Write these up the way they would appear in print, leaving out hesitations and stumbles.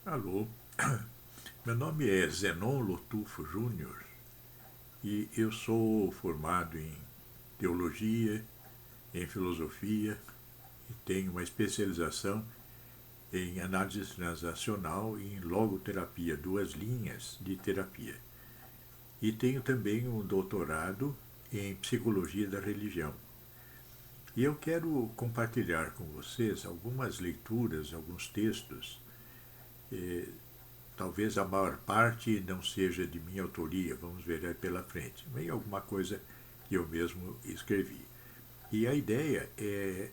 Alô, meu nome é Zenon Lotufo Júnior e eu sou formado em teologia, em filosofia e tenho uma especialização em análise transacional e em logoterapia, duas linhas de terapia. E tenho também um doutorado em psicologia da religião. E eu quero compartilhar com vocês algumas leituras, alguns textos. Talvez a maior parte não seja de minha autoria, vamos ver aí pela frente, mas alguma coisa que eu mesmo escrevi. E a ideia é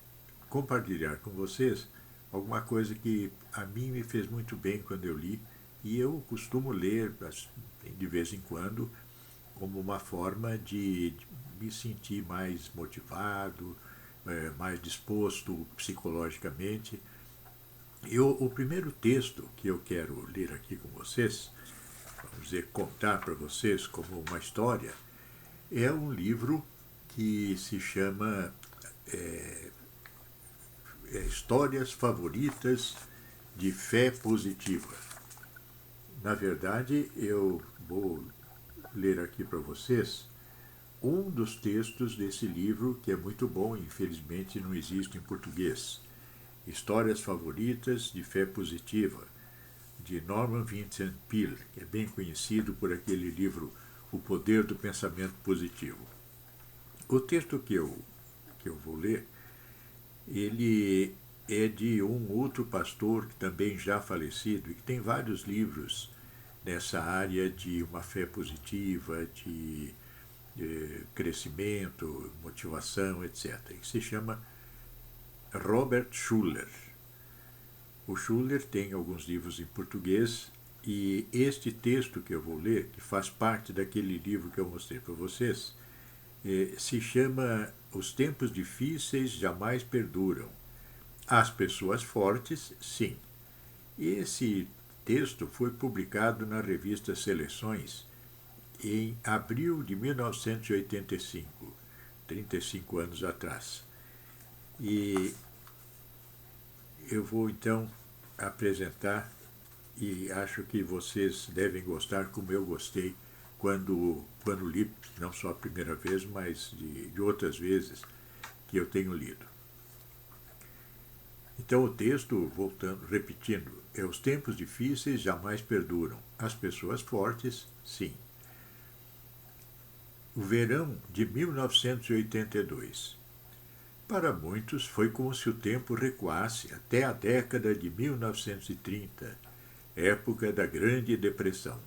compartilhar com vocês alguma coisa que a mim me fez muito bem quando eu li, e eu costumo ler de vez em quando como uma forma de me sentir mais motivado, mais disposto psicologicamente. O primeiro texto que eu quero ler aqui com vocês, vamos dizer, contar para vocês como uma história, é um livro que se chama Histórias Favoritas de Fé Positiva. Na verdade, eu vou ler aqui para vocês um dos textos desse livro, que é muito bom, infelizmente não existe em português. Histórias Favoritas de Fé Positiva, de Norman Vincent Peale, que é bem conhecido por aquele livro O Poder do Pensamento Positivo. O texto que eu vou ler, ele é de um outro pastor que também já falecido e que tem vários livros nessa área de uma fé positiva, de crescimento, motivação, etc. Que se chama Robert Schuller. O Schuller tem alguns livros em português e este texto que eu vou ler, que faz parte daquele livro que eu mostrei para vocês, se chama Os Tempos Difíceis Jamais Perduram. As Pessoas Fortes, sim. Esse texto foi publicado na revista Seleções em abril de 1985, 35 anos atrás. E eu vou então apresentar e acho que vocês devem gostar como eu gostei quando li, não só a primeira vez, mas de outras vezes que eu tenho lido. Então o texto, voltando, repetindo, é os tempos difíceis jamais perduram, as pessoas fortes, sim. O verão de 1982. Para muitos foi como se o tempo recuasse até a década de 1930, época da Grande Depressão.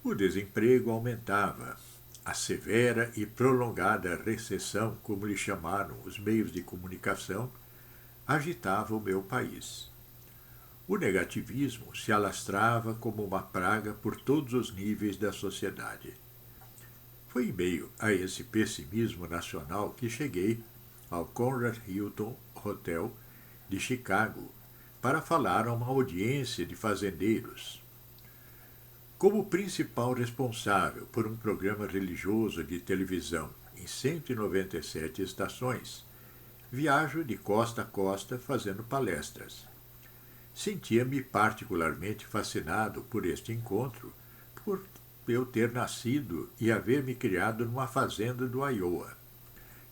O desemprego aumentava. A severa e prolongada recessão, como lhe chamaram os meios de comunicação, agitava o meu país. O negativismo se alastrava como uma praga por todos os níveis da sociedade. Foi em meio a esse pessimismo nacional que cheguei ao Conrad Hilton Hotel de Chicago para falar a uma audiência de fazendeiros. Como principal responsável por um programa religioso de televisão em 197 estações, viajo de costa a costa fazendo palestras. Sentia-me particularmente fascinado por este encontro, por eu ter nascido e haver me criado numa fazenda do Iowa.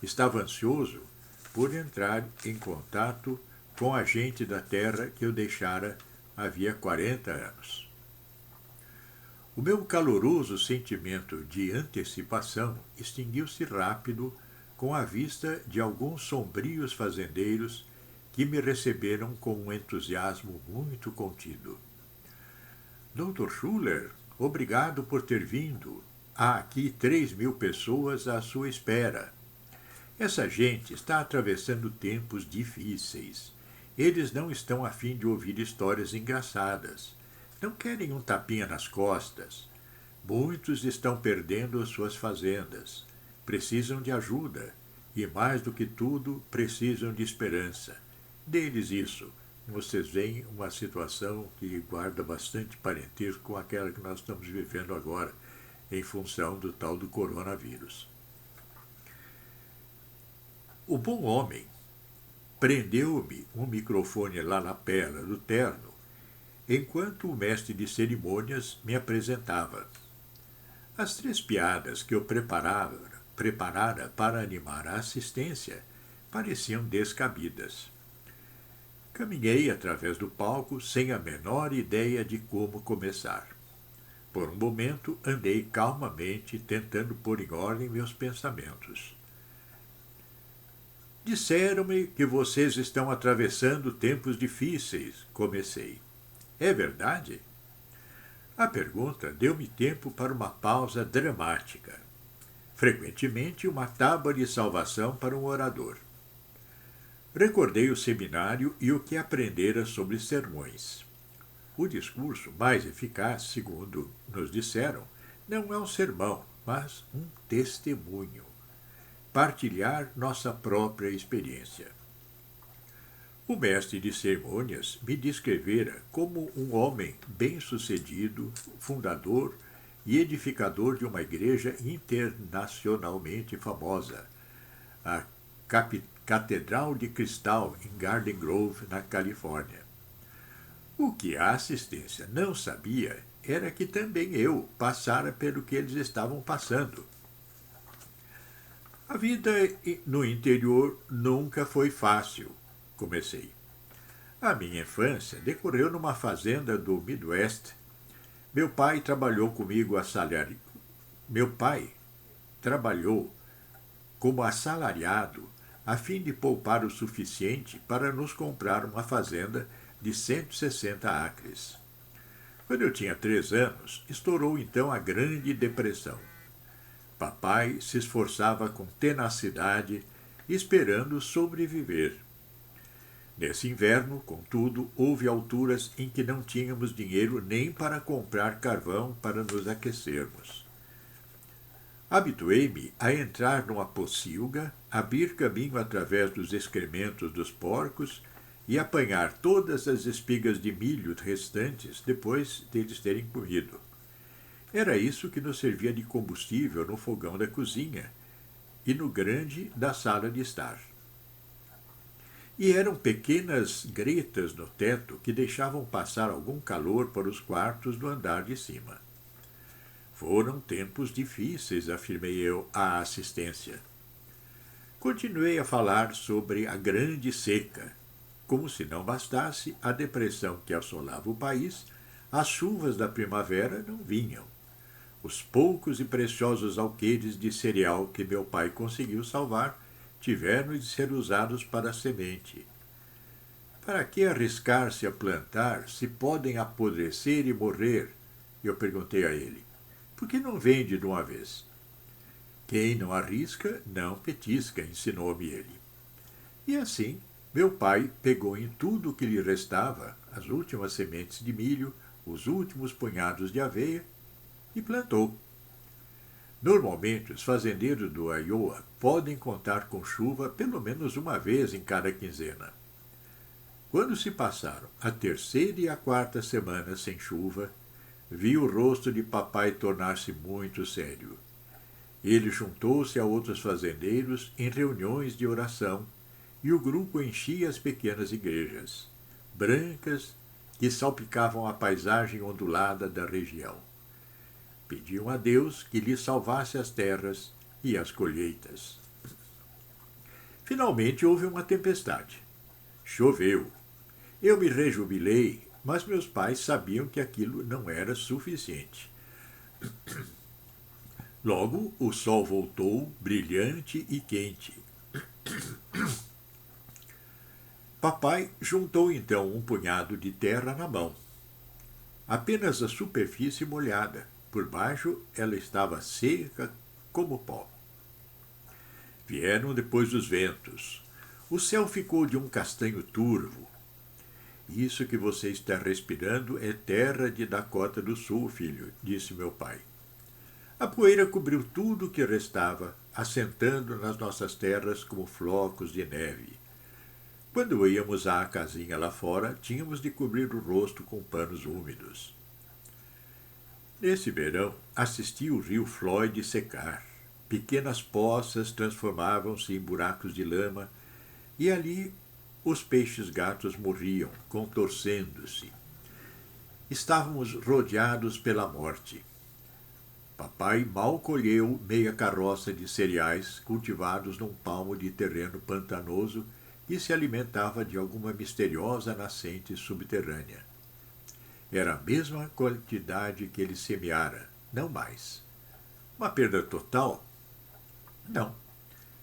Estava ansioso por entrar em contato com a gente da terra que eu deixara havia 40 anos. O meu caloroso sentimento de antecipação extinguiu-se rápido com a vista de alguns sombrios fazendeiros que me receberam com um entusiasmo muito contido. Dr. Schuller, obrigado por ter vindo. Há aqui 3.000 pessoas à sua espera. Essa gente está atravessando tempos difíceis. Eles não estão a fim de ouvir histórias engraçadas. Não querem um tapinha nas costas. Muitos estão perdendo as suas fazendas. Precisam de ajuda. E, mais do que tudo, precisam de esperança. Dê-lhes isso. Vocês veem uma situação que guarda bastante parentesco com aquela que nós estamos vivendo agora, em função do tal do coronavírus. O bom homem prendeu-me um microfone lá na perna do terno enquanto o mestre de cerimônias me apresentava. As 3 piadas que eu preparara para animar a assistência pareciam descabidas. Caminhei através do palco sem a menor ideia de como começar. Por um momento, andei calmamente, tentando pôr em ordem meus pensamentos. Disseram-me que vocês estão atravessando tempos difíceis, comecei. É verdade? A pergunta deu-me tempo para uma pausa dramática. Frequentemente, uma tábua de salvação para um orador. Recordei o seminário e o que aprendera sobre sermões. O discurso mais eficaz, segundo nos disseram, não é um sermão, mas um testemunho. Partilhar nossa própria experiência. O mestre de cerimônias me descrevera como um homem bem-sucedido, fundador e edificador de uma igreja internacionalmente famosa, a Catedral de Cristal, em Garden Grove, na Califórnia. O que a assistência não sabia era que também eu passara pelo que eles estavam passando. A vida no interior nunca foi fácil, comecei. A minha infância decorreu numa fazenda do Midwest. Meu pai trabalhou como assalariado a fim de poupar o suficiente para nos comprar uma fazenda de 160 acres. Quando eu tinha 3 anos, estourou então a Grande Depressão. Papai se esforçava com tenacidade, esperando sobreviver. Nesse inverno, contudo, houve alturas em que não tínhamos dinheiro nem para comprar carvão para nos aquecermos. Habituei-me a entrar numa pocilga, abrir caminho através dos excrementos dos porcos e apanhar todas as espigas de milho restantes depois deles terem comido. Era isso que nos servia de combustível no fogão da cozinha e no grande da sala de estar. E eram pequenas gretas no teto que deixavam passar algum calor para os quartos do andar de cima. Foram tempos difíceis, afirmei eu à assistência. Continuei a falar sobre a grande seca. Como se não bastasse a depressão que assolava o país, as chuvas da primavera não vinham. Os poucos e preciosos alqueires de cereal que meu pai conseguiu salvar tiveram de ser usados para a semente. Para que arriscar-se a plantar se podem apodrecer e morrer? Eu perguntei a ele. Por que não vende de uma vez? Quem não arrisca, não petisca, ensinou-me ele. E assim, meu pai pegou em tudo o que lhe restava, as últimas sementes de milho, os últimos punhados de aveia, e plantou. Normalmente, os fazendeiros do Iowa podem contar com chuva pelo menos uma vez em cada quinzena. Quando se passaram a 3ª e a 4ª semana sem chuva, vi o rosto de papai tornar-se muito sério. Ele juntou-se a outros fazendeiros em reuniões de oração e o grupo enchia as pequenas igrejas, brancas, que salpicavam a paisagem ondulada da região. Pediam a Deus que lhe salvasse as terras e as colheitas. Finalmente houve uma tempestade. Choveu. Eu me rejubilei, mas meus pais sabiam que aquilo não era suficiente. Logo, o sol voltou, brilhante e quente. Papai juntou então um punhado de terra na mão. Apenas a superfície molhada. Por baixo, ela estava seca como pó. Vieram depois os ventos. O céu ficou de um castanho turvo. Isso que você está respirando é terra de Dakota do Sul, filho, disse meu pai. A poeira cobriu tudo o que restava, assentando nas nossas terras como flocos de neve. Quando íamos à casinha lá fora, tínhamos de cobrir o rosto com panos úmidos. Nesse verão, assisti o rio Floyd secar. Pequenas poças transformavam-se em buracos de lama e ali os peixes-gatos morriam, contorcendo-se. Estávamos rodeados pela morte. Papai mal colheu meia carroça de cereais cultivados num palmo de terreno pantanoso e se alimentava de alguma misteriosa nascente subterrânea. Era a mesma quantidade que ele semeara, não mais. Uma perda total? Não.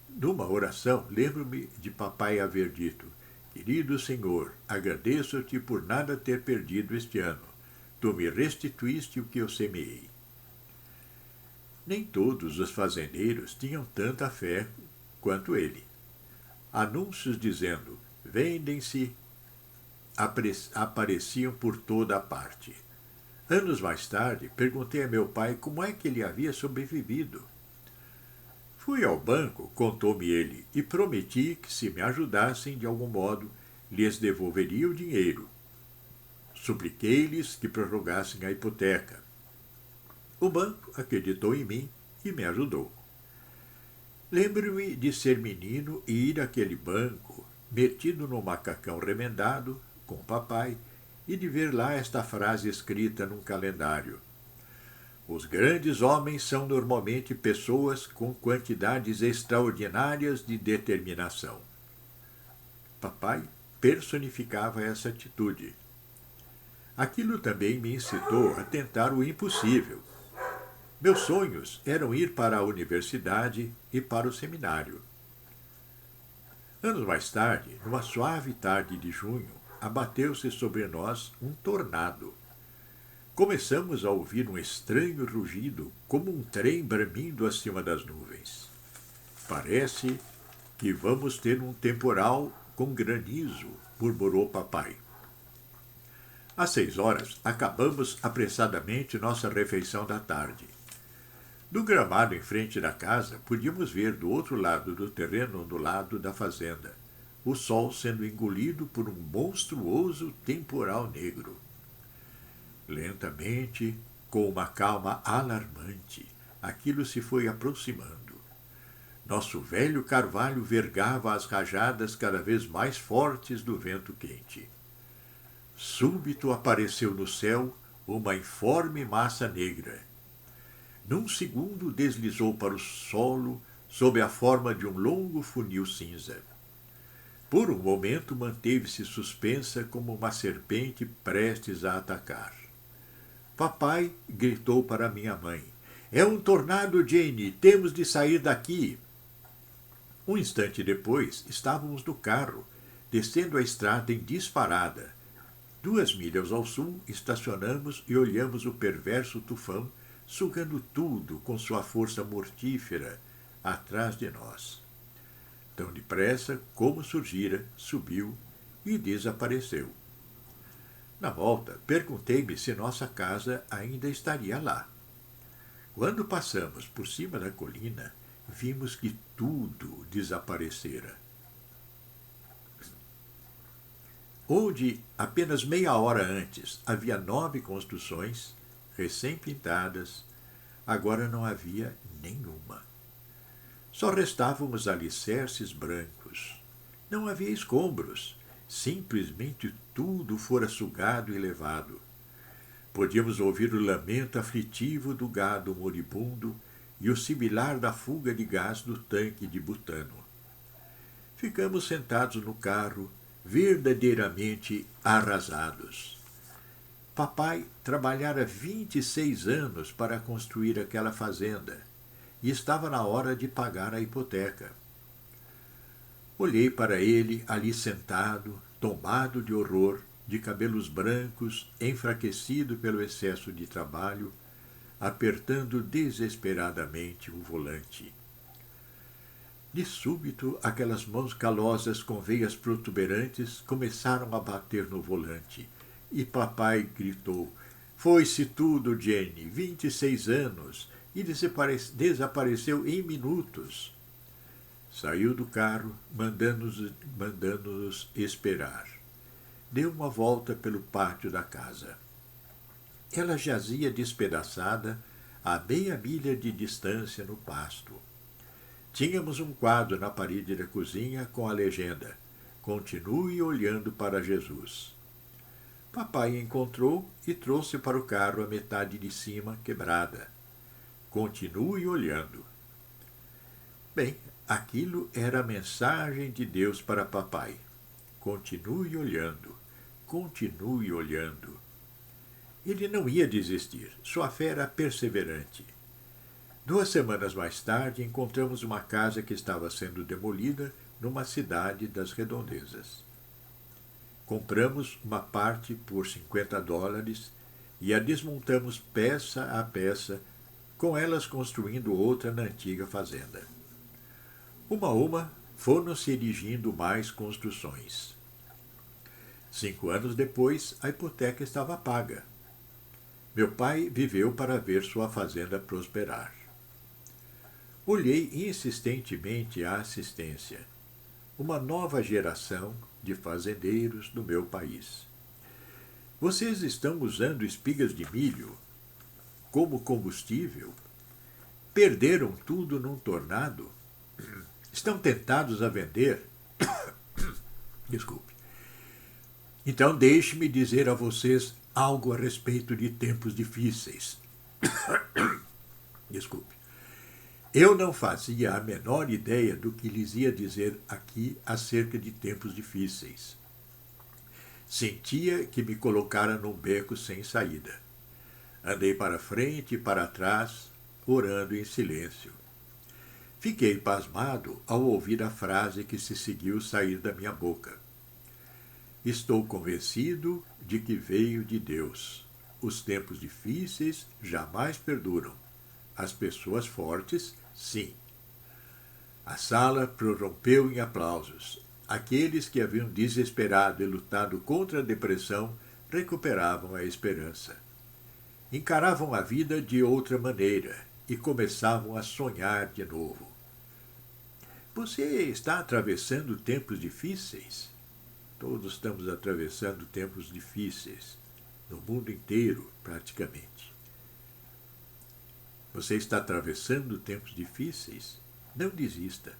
Numa oração, lembro-me de papai haver dito: Querido Senhor, agradeço-te por nada ter perdido este ano. Tu me restituíste o que eu semeei. Nem todos os fazendeiros tinham tanta fé quanto ele. Anúncios dizendo: vendem-se apareciam por toda a parte. Anos mais tarde, perguntei a meu pai como é que ele havia sobrevivido. Fui ao banco, contou-me ele, e prometi que, se me ajudassem de algum modo, lhes devolveria o dinheiro. Supliquei-lhes que prorrogassem a hipoteca. O banco acreditou em mim e me ajudou. Lembro-me de ser menino e ir àquele banco, metido no macacão remendado, com papai, e de ver lá esta frase escrita num calendário: Os grandes homens são normalmente pessoas com quantidades extraordinárias de determinação. Papai personificava essa atitude. Aquilo também me incitou a tentar o impossível. Meus sonhos eram ir para a universidade e para o seminário. Anos mais tarde, numa suave tarde de junho, abateu-se sobre nós um tornado. Começamos a ouvir um estranho rugido, como um trem bramindo acima das nuvens. Parece que vamos ter um temporal com granizo, murmurou papai. Às 6 horas, acabamos apressadamente nossa refeição da tarde. Do gramado em frente da casa, podíamos ver do outro lado do terreno ondulado da fazenda, o sol sendo engolido por um monstruoso temporal negro. Lentamente, com uma calma alarmante, aquilo se foi aproximando. Nosso velho carvalho vergava as rajadas cada vez mais fortes do vento quente. Súbito apareceu no céu uma informe massa negra. Num segundo deslizou para o solo sob a forma de um longo funil cinza. Por um momento manteve-se suspensa como uma serpente prestes a atacar. Papai gritou para minha mãe: É um tornado, Jane! Temos de sair daqui! Um instante depois, estávamos no carro, descendo a estrada em disparada. 2 milhas ao sul, estacionamos e olhamos o perverso tufão sugando tudo com sua força mortífera atrás de nós. Tão depressa como surgira, subiu e desapareceu. Na volta, perguntei-me se nossa casa ainda estaria lá. Quando passamos por cima da colina, vimos que tudo desaparecera. Onde, apenas meia hora antes, havia 9 construções, recém-pintadas, agora não havia nenhuma. Só restavam os alicerces brancos. Não havia escombros. Simplesmente tudo fora sugado e levado. Podíamos ouvir o lamento aflitivo do gado moribundo e o sibilar da fuga de gás do tanque de butano. Ficamos sentados no carro, verdadeiramente arrasados. Papai trabalhara 26 anos para construir aquela fazenda e estava na hora de pagar a hipoteca. Olhei para ele ali sentado, tomado de horror, de cabelos brancos, enfraquecido pelo excesso de trabalho, apertando desesperadamente o volante. De súbito, aquelas mãos calosas com veias protuberantes começaram a bater no volante, e papai gritou: Foi-se tudo, Jenny, 26 anos, e desapareceu em minutos. Saiu do carro, mandando-nos esperar. Deu uma volta pelo pátio da casa. Ela jazia despedaçada a meia milha de distância no pasto. Tínhamos um quadro na parede da cozinha com a legenda: Continue olhando para Jesus. Papai encontrou e trouxe para o carro a metade de cima quebrada. Continue olhando. Bem, aquilo era a mensagem de Deus para papai. Continue olhando. Continue olhando. Ele não ia desistir. Sua fé era perseverante. 2 semanas mais tarde, encontramos uma casa que estava sendo demolida numa cidade das redondezas. Compramos uma parte por $50 e a desmontamos peça a peça, com elas construindo outra na antiga fazenda. Uma a uma, foram-se erigindo mais construções. 5 anos depois, a hipoteca estava paga. Meu pai viveu para ver sua fazenda prosperar. Olhei insistentemente a assistência. Uma nova geração de fazendeiros do meu país. Vocês estão usando espigas de milho como combustível? Perderam tudo num tornado? Estão tentados a vender? Desculpe. Então deixe-me dizer a vocês algo a respeito de tempos difíceis. Desculpe. Eu não fazia a menor ideia do que lhes ia dizer aqui acerca de tempos difíceis. Sentia que me colocara num beco sem saída. Andei para frente e para trás, orando em silêncio. Fiquei pasmado ao ouvir a frase que se seguiu sair da minha boca. Estou convencido de que veio de Deus. Os tempos difíceis jamais perduram. As pessoas fortes, sim. A sala prorrompeu em aplausos. Aqueles que haviam desesperado e lutado contra a depressão recuperavam a esperança. Encaravam a vida de outra maneira e começavam a sonhar de novo. Você está atravessando tempos difíceis? Todos estamos atravessando tempos difíceis, no mundo inteiro, praticamente. Você está atravessando tempos difíceis? Não desista.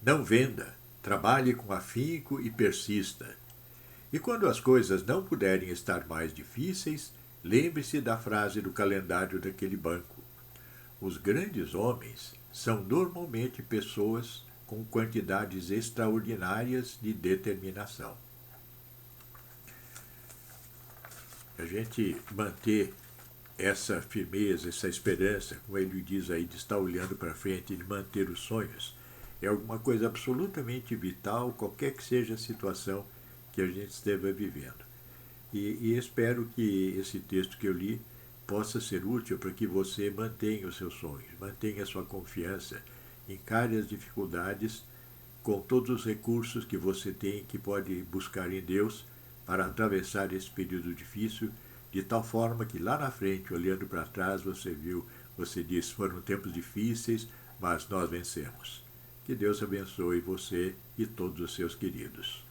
Não venda. Trabalhe com afinco e persista. E quando as coisas não puderem estar mais difíceis, lembre-se da frase do calendário daquele banco. Os grandes homens são normalmente pessoas com quantidades extraordinárias de determinação. A gente manter essa firmeza, essa esperança, como ele diz aí, de estar olhando para frente e de manter os sonhos, é alguma coisa absolutamente vital, qualquer que seja a situação que a gente esteja vivendo. E espero que esse texto que eu li possa ser útil para que você mantenha os seus sonhos, mantenha a sua confiança, encare as dificuldades com todos os recursos que você tem, que pode buscar em Deus para atravessar esse período difícil, de tal forma que lá na frente, olhando para trás, você diz, foram tempos difíceis, mas nós vencemos. Que Deus abençoe você e todos os seus queridos.